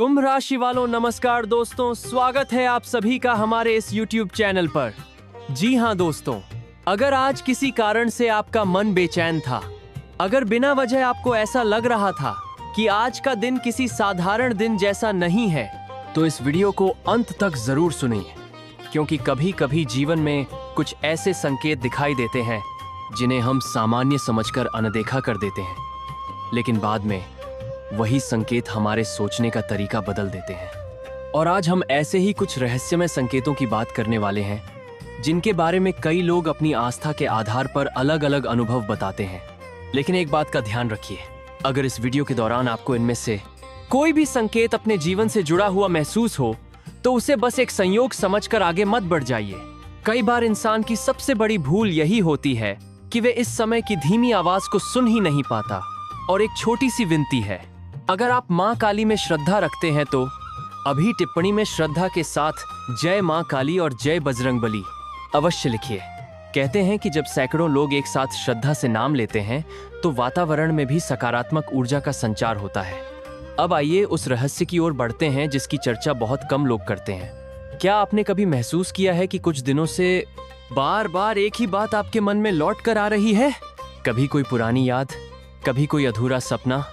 कुंभ राशि वालों नमस्कार दोस्तों, स्वागत है आप सभी का हमारे इस YouTube चैनल पर। जी हाँ दोस्तों, अगर आज किसी कारण से आपका मन बेचैन था, अगर बिना वजह आपको ऐसा लग रहा था कि आज का दिन किसी साधारण दिन जैसा नहीं है, तो इस वीडियो को अंत तक जरूर सुनिए, क्योंकि कभी कभी जीवन में कुछ ऐसे संकेत दिखाई देते हैं जिन्हें हम सामान्य समझकर अनदेखा कर देते हैं, लेकिन बाद में वही संकेत हमारे सोचने का तरीका बदल देते हैं। और आज हम ऐसे ही कुछ रहस्यमय संकेतों की बात करने वाले हैं जिनके बारे में कई लोग अपनी आस्था के आधार पर अलग अलग अनुभव बताते हैं। लेकिन एक बात का ध्यान रखिए, अगर इस वीडियो के दौरान आपको इनमें से कोई भी संकेत अपने जीवन से जुड़ा हुआ महसूस हो तो उसे बस एक संयोग समझकर आगे मत बढ़ जाइए। कई बार इंसान की सबसे बड़ी भूल यही होती है कि वे इस समय की धीमी आवाज को सुन ही नहीं पाता। और एक छोटी सी विनती है, अगर आप माँ काली में श्रद्धा रखते हैं तो अभी टिप्पणी में श्रद्धा के साथ जय माँ काली और जय बजरंगबली अवश्य लिखिए। कहते हैं कि जब सैकड़ों लोग एक साथ श्रद्धा से नाम लेते हैं तो वातावरण में भी सकारात्मक ऊर्जा का संचार होता है। अब आइए उस रहस्य की ओर बढ़ते हैं जिसकी चर्चा बहुत कम लोग करते हैं। क्या आपने कभी महसूस किया है कि कुछ दिनों से बार बार एक ही बात आपके मन में लौट कर आ रही है? कभी कोई पुरानी याद, कभी कोई अधूरा सपना,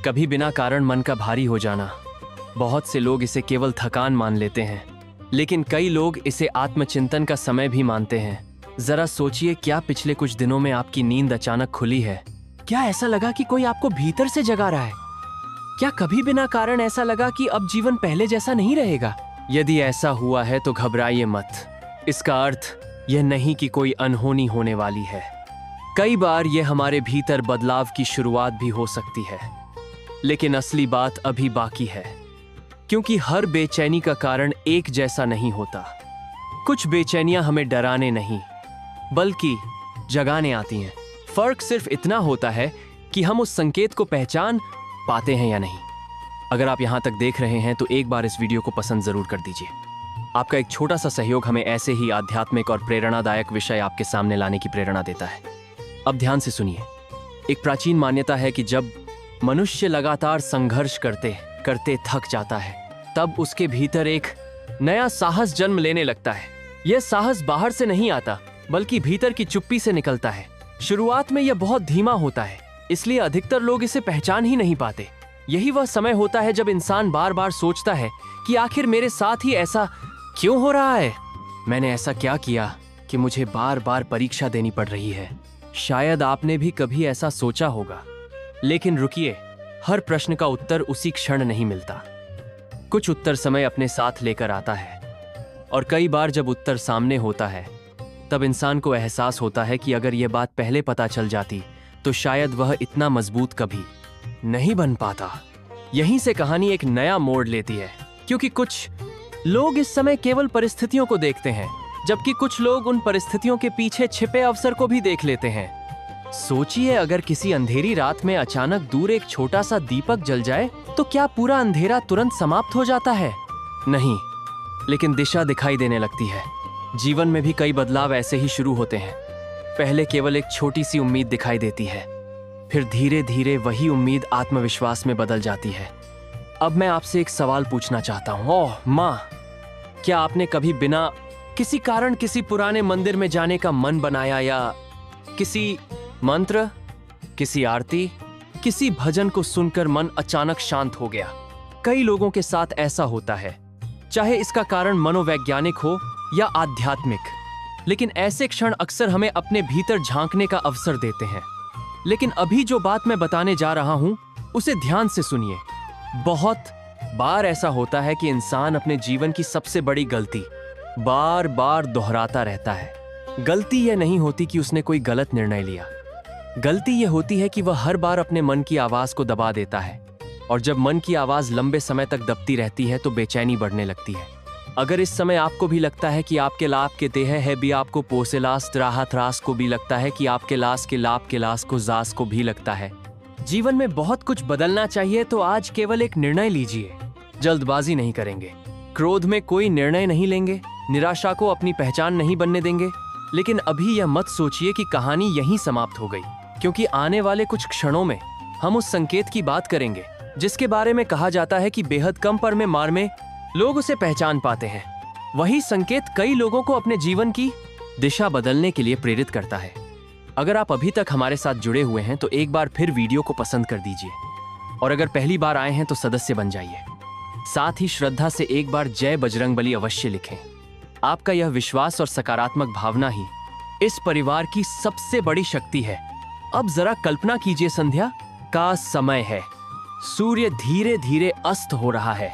कभी बिना कारण मन का भारी हो जाना। बहुत से लोग इसे केवल थकान मान लेते हैं, लेकिन कई लोग इसे आत्मचिंतन का समय भी मानते हैं। जरा सोचिए, क्या पिछले कुछ दिनों में आपकी नींद अचानक खुली है? क्या ऐसा लगा कि कोई आपको भीतर से जगा रहा है? क्या कभी बिना कारण ऐसा लगा कि अब जीवन पहले जैसा नहीं रहेगा? यदि ऐसा हुआ है तो घबराइए मत। इसका अर्थ यह नहीं कि कोई अनहोनी होने वाली है। कई बार यह हमारे भीतर बदलाव की शुरुआत भी हो सकती है, लेकिन असली बात अभी बाकी है, क्योंकि हर बेचैनी का कारण एक जैसा नहीं होता। कुछ बेचैनियां हमें डराने नहीं बल्कि जगाने आती हैं। फर्क सिर्फ इतना होता है कि हम उस संकेत को पहचान पाते हैं या नहीं। अगर आप यहां तक देख रहे हैं तो एक बार इस वीडियो को पसंद जरूर कर दीजिए। आपका एक छोटा सा सहयोग हमें ऐसे ही आध्यात्मिक और प्रेरणादायक विषय आपके सामने लाने की प्रेरणा देता है। अब ध्यान से सुनिए। एक प्राचीन मान्यता है कि जब मनुष्य लगातार संघर्ष करते करते थक जाता है, तब उसके भीतर एक नया साहस जन्म लेने लगता है। यह साहस बाहर से नहीं आता, बल्कि भीतर की चुप्पी से निकलता है। शुरुआत में यह बहुत धीमा होता है, इसलिए अधिकतर लोग इसे पहचान ही नहीं पाते। यही वह समय होता है जब इंसान बार बार सोचता है कि आखिर मेरे साथ ही ऐसा क्यों हो रहा है? मैंने ऐसा क्या किया कि मुझे बार बार परीक्षा देनी पड़ रही है? शायद आपने भी कभी ऐसा सोचा होगा, लेकिन रुकिए, हर प्रश्न का उत्तर उसी क्षण नहीं मिलता। कुछ उत्तर समय अपने साथ लेकर आता है, और कई बार जब उत्तर सामने होता है तब इंसान को एहसास होता है कि अगर यह बात पहले पता चल जाती तो शायद वह इतना मजबूत कभी नहीं बन पाता। यहीं से कहानी एक नया मोड़ लेती है, क्योंकि कुछ लोग इस समय केवल परिस्थितियों को देखते हैं, जबकि कुछ लोग उन परिस्थितियों के पीछे छिपे अवसर को भी देख लेते हैं। सोचिए, अगर किसी अंधेरी रात में अचानक दूर एक छोटा सा दीपक जल जाए तो क्या पूरा अंधेरा तुरंत समाप्त हो जाता है? नहीं, लेकिन दिशा दिखाई देने लगती है। जीवन में भी कई बदलाव ऐसे ही शुरू होते हैं। पहले केवल एक छोटी सी उम्मीद दिखाई देती है, फिर धीरे धीरे वही उम्मीद आत्मविश्वास में बदल जाती है। अब मैं आपसे एक सवाल पूछना चाहता हूँ। ओह माँ, क्या आपने कभी बिना किसी कारण किसी पुराने मंदिर में जाने का मन बनाया, या किसी मंत्र, किसी आरती, किसी भजन को सुनकर मन अचानक शांत हो गया? कई लोगों के साथ ऐसा होता है, चाहे इसका कारण मनोवैज्ञानिक हो या आध्यात्मिक, लेकिन ऐसे क्षण अक्सर हमें अपने भीतर झांकने का अवसर देते हैं। लेकिन अभी जो बात मैं बताने जा रहा हूं उसे ध्यान से सुनिए। बहुत बार ऐसा होता है कि इंसान अपने जीवन की सबसे बड़ी गलती बार बार दोहराता रहता है। गलती यह नहीं होती कि उसने कोई गलत निर्णय लिया, गलती यह होती है कि वह हर बार अपने मन की आवाज को दबा देता है, और जब मन की आवाज लंबे समय तक दबती रहती है तो बेचैनी बढ़ने लगती है। अगर इस समय आपको भी लगता है कि आपके लाभ के देह है भी आपको पोसेलास राहत रास को भी लगता है कि आपके लाश के लाभ के लाश को जास को भी लगता है जीवन में बहुत कुछ बदलना चाहिए, तो आज केवल एक निर्णय लीजिए। जल्दबाजी नहीं करेंगे, क्रोध में कोई निर्णय नहीं लेंगे, निराशा को अपनी पहचान नहीं बनने देंगे। लेकिन अभी यह मत सोचिए कि कहानी यहीं समाप्त हो गई, क्योंकि आने वाले कुछ क्षणों में हम उस संकेत की बात करेंगे जिसके बारे में कहा जाता है कि बेहद कम मार में लोग उसे पहचान पाते हैं। वही संकेत कई लोगों को अपने जीवन की दिशा बदलने के लिए प्रेरित करता है। अगर आप अभी तक हमारे साथ जुड़े हुए हैं तो एक बार फिर वीडियो को पसंद कर दीजिए, और अगर पहली बार आए हैं तो सदस्य बन जाइए। साथ ही श्रद्धा से एक बार जय बजरंगबली अवश्य लिखें। आपका यह विश्वास और सकारात्मक भावना ही इस परिवार की सबसे बड़ी शक्ति है। अब जरा कल्पना कीजिए, संध्या का समय है, सूर्य धीरे धीरे अस्त हो रहा है,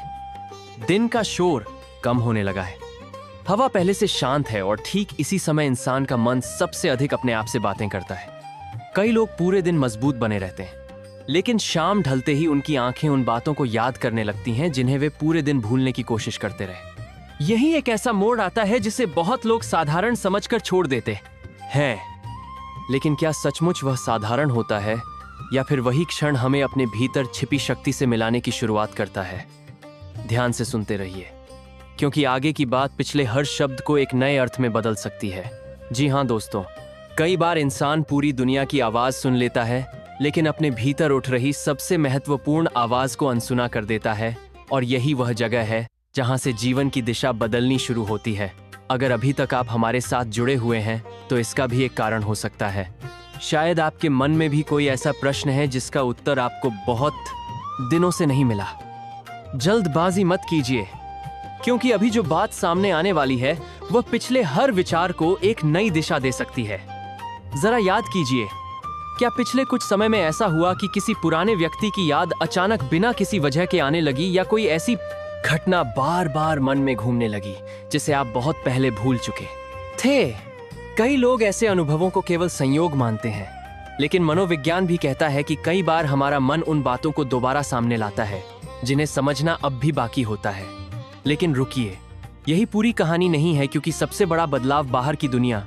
दिन का शोर कम होने लगा है, हवा पहले से शांत है, और ठीक इसी समय इंसान का मन सबसे अधिक अपने आप से बातें करता है। कई लोग पूरे दिन मजबूत बने रहते हैं, लेकिन शाम ढलते ही उनकी आंखें उन बातों को याद करने लगती हैं जिन्हें वे पूरे दिन भूलने की कोशिश करते रहे। यही एक ऐसा मोड़ आता है जिसे बहुत लोग साधारण समझकर छोड़ देते हैं। लेकिन क्या सचमुच वह साधारण होता है, या फिर वही क्षण हमें अपने भीतर छिपी शक्ति से मिलाने की शुरुआत करता है? ध्यान से सुनते रहिए, क्योंकि आगे की बात पिछले हर शब्द को एक नए अर्थ में बदल सकती है। जी हाँ दोस्तों, कई बार इंसान पूरी दुनिया की आवाज सुन लेता है, लेकिन अपने भीतर उठ रही सबसे महत्वपूर्ण आवाज को अनसुना कर देता है, और यही वह जगह है जहां से जीवन की दिशा बदलनी शुरू होती है। अगर अभी तक आप हमारे साथ जुड़े हुए हैं तो इसका भी एक कारण हो सकता है। शायद आपके मन में भी कोई ऐसा प्रश्न है जिसका उत्तर आपको बहुत दिनों से नहीं मिला। जल्दबाजी मत कीजिए, क्योंकि अभी जो बात सामने आने वाली है वह पिछले हर विचार को एक नई दिशा दे सकती है। जरा याद कीजिए, क्या पिछले कुछ समय में ऐसा हुआ कि किसी पुराने व्यक्ति की याद अचानक बिना किसी वजह के आने लगी, या कोई ऐसी घटना बार बार मन में घूमने लगी जिसे आप बहुत पहले भूल चुके थे? कई लोग ऐसे अनुभवों को केवल संयोग मानते हैं, लेकिन मनोविज्ञान भी कहता है कि कई बार हमारा मन उन बातों को दोबारा सामने लाता है जिन्हें समझना अब भी बाकी होता है। लेकिन रुकिए, यही पूरी कहानी नहीं है, क्योंकि सबसे बड़ा बदलाव बाहर की दुनिया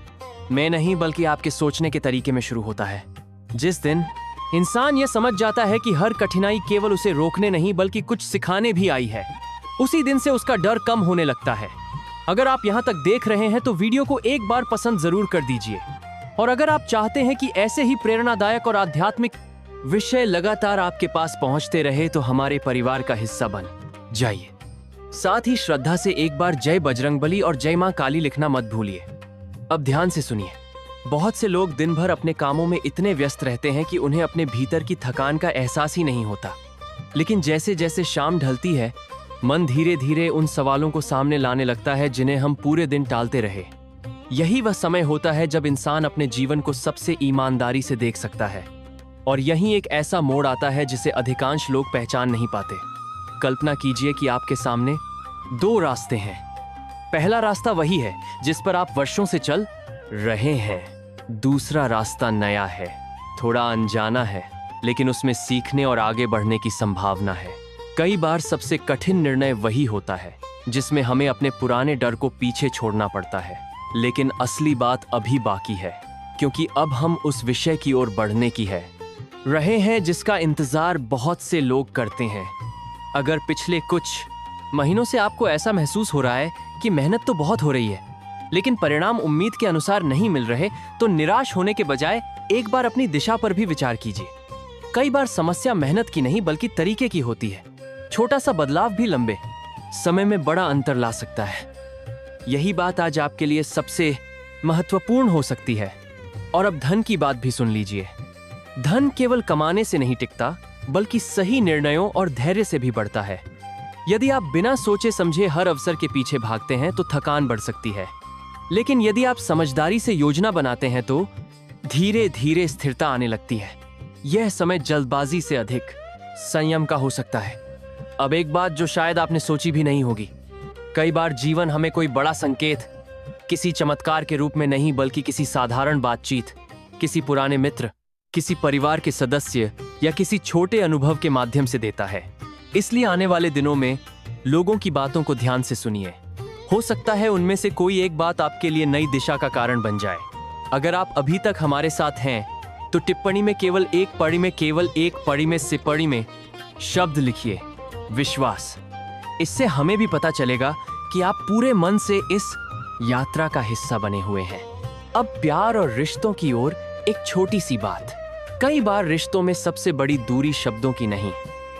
में नहीं बल्कि आपके सोचने के तरीके में शुरू होता है। जिस दिन इंसान यह समझ जाता है कि हर कठिनाई केवल उसे रोकने नहीं बल्कि कुछ सिखाने भी आई है, उसी दिन से उसका डर कम होने लगता है। अगर आप यहाँ तक देख रहे हैं तो वीडियो को एक बार पसंद जरूर कर दीजिए, और अगर आप चाहते हैं कि ऐसे ही प्रेरणादायक और आध्यात्मिक विषय लगातार आपके पास पहुंचते रहे तो हमारे परिवार का हिस्सा बन जाइए। साथ ही श्रद्धा से एक बार जय बजरंगबली और जय मां काली लिखना मत भूलिए। अब ध्यान से सुनिए, बहुत से लोग दिन भर अपने कामों में इतने व्यस्त रहते हैं कि उन्हें अपने भीतर की थकान का एहसास ही नहीं होता। लेकिन जैसे जैसे शाम ढलती है, मन धीरे धीरे उन सवालों को सामने लाने लगता है जिन्हें हम पूरे दिन टालते रहे। यही वह समय होता है जब इंसान अपने जीवन को सबसे ईमानदारी से देख सकता है, और यहीं एक ऐसा मोड़ आता है जिसे अधिकांश लोग पहचान नहीं पाते। कल्पना कीजिए कि आपके सामने दो रास्ते हैं। पहला रास्ता वही है जिस पर आप वर्षों से चल रहे हैं। दूसरा रास्ता नया है, थोड़ा अनजाना है, लेकिन उसमें सीखने और आगे बढ़ने की संभावना है। कई बार सबसे कठिन निर्णय वही होता है जिसमें हमें अपने पुराने डर को पीछे छोड़ना पड़ता है। लेकिन असली बात अभी बाकी है, क्योंकि अब हम उस विषय की ओर बढ़ने की रहे हैं जिसका इंतजार बहुत से लोग करते हैं। अगर पिछले कुछ महीनों से आपको ऐसा महसूस हो रहा है कि मेहनत तो बहुत हो रही है, लेकिन परिणाम उम्मीद के अनुसार नहीं मिल रहे, तो निराश होने के बजाय एक बार अपनी दिशा पर भी विचार कीजिए। कई बार समस्या मेहनत की नहीं बल्कि तरीके की होती है। छोटा सा बदलाव भी लंबे समय में बड़ा अंतर ला सकता है। यही बात आज आपके लिए सबसे महत्वपूर्ण हो सकती है। और अब धन की बात भी सुन लीजिए। धन केवल कमाने से नहीं टिकता, बल्कि सही निर्णयों और धैर्य से भी बढ़ता है। यदि आप बिना सोचे समझे हर अवसर के पीछे भागते हैं तो थकान बढ़ सकती है, लेकिन यदि आप समझदारी से योजना बनाते हैं तो धीरे धीरे स्थिरता आने लगती है। यह समय जल्दबाजी से अधिक संयम का हो सकता है। अब एक बात जो शायद आपने सोची भी नहीं होगी, कई बार जीवन हमें कोई बड़ा संकेत किसी चमत्कार के रूप में नहीं बल्कि किसी साधारण बातचीत, किसी पुराने मित्र, किसी परिवार के सदस्य या किसी छोटे अनुभव के माध्यम से देता है। इसलिए आने वाले दिनों में लोगों की बातों को ध्यान से सुनिए। हो सकता है उनमें से कोई एक बात आपके लिए नई दिशा का कारण बन जाए। अगर आप अभी तक हमारे साथ हैं तो टिप्पणी में केवल एक पड़ी में सिपड़ी में शब्द लिखिए विश्वास। इससे हमें भी पता चलेगा कि आप पूरे मन से इस यात्रा का हिस्सा बने हुए हैं। अब प्यार और रिश्तों की ओर एक छोटी सी बात। कई बार रिश्तों में सबसे बड़ी दूरी शब्दों की नहीं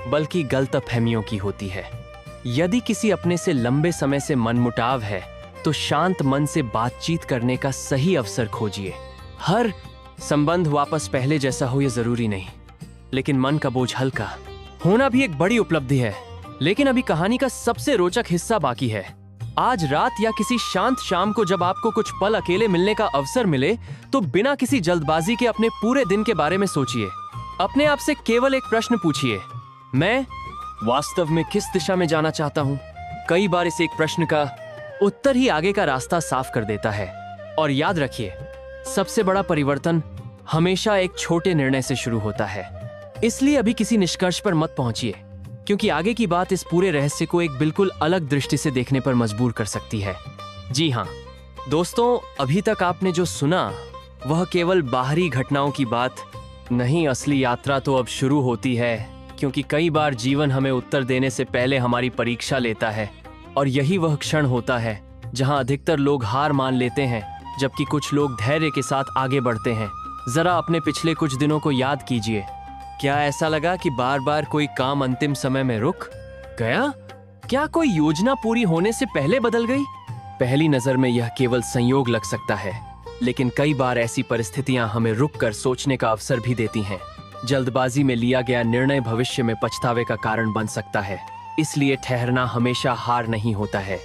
बल्कि गलतफहमियों की होती है। यदि किसी अपने से लंबे समय से मनमुटाव है तो शांत मन से बातचीत करने का सही अवसर खोजिए। हर संबंध वापस पहले जैसा हो ये जरूरी नहीं, लेकिन मन का बोझ हल्का होना भी एक बड़ी उपलब्धि है। लेकिन अभी कहानी का सबसे रोचक हिस्सा बाकी है। आज रात या किसी शांत शाम को जब आपको कुछ पल अकेले मिलने का अवसर मिले तो बिना किसी जल्दबाजी के अपने पूरे दिन के बारे में सोचिए। अपने आप से केवल एक प्रश्न पूछिए, मैं वास्तव में किस दिशा में जाना चाहता हूँ? कई बार इस एक प्रश्न का उत्तर ही आगे का रास्ता साफ कर देता है। और याद रखिए, सबसे बड़ा परिवर्तन हमेशा एक छोटे निर्णय से शुरू होता है। इसलिए अभी किसी निष्कर्ष पर मत पहुंचिए, क्योंकि आगे की बात इस पूरे रहस्य को एक बिल्कुल अलग दृष्टि से देखने पर मजबूर कर सकती है। जी हाँ दोस्तों, अभी तक आपने जो सुना वह केवल बाहरी घटनाओं की बात नहीं, असली यात्रा तो अब शुरू होती है। क्योंकि कई बार जीवन हमें उत्तर देने से पहले हमारी परीक्षा लेता है, और यही वह क्षण होता है जहां अधिकतर लोग हार मान लेते हैं, जबकि कुछ लोग धैर्य के साथ आगे बढ़ते हैं। जरा अपने पिछले कुछ दिनों को याद कीजिए। क्या ऐसा लगा कि बार बार कोई काम अंतिम समय में रुक गया? क्या कोई योजना पूरी होने से पहले बदल गई? पहली नजर में यह केवल संयोग लग सकता है, लेकिन कई बार ऐसी परिस्थितियां हमें रुककर सोचने का अवसर भी देती हैं। जल्दबाजी में लिया गया निर्णय भविष्य में पछतावे का कारण बन सकता है। इसलिए ठहरना हमेशा हार नहीं होता है।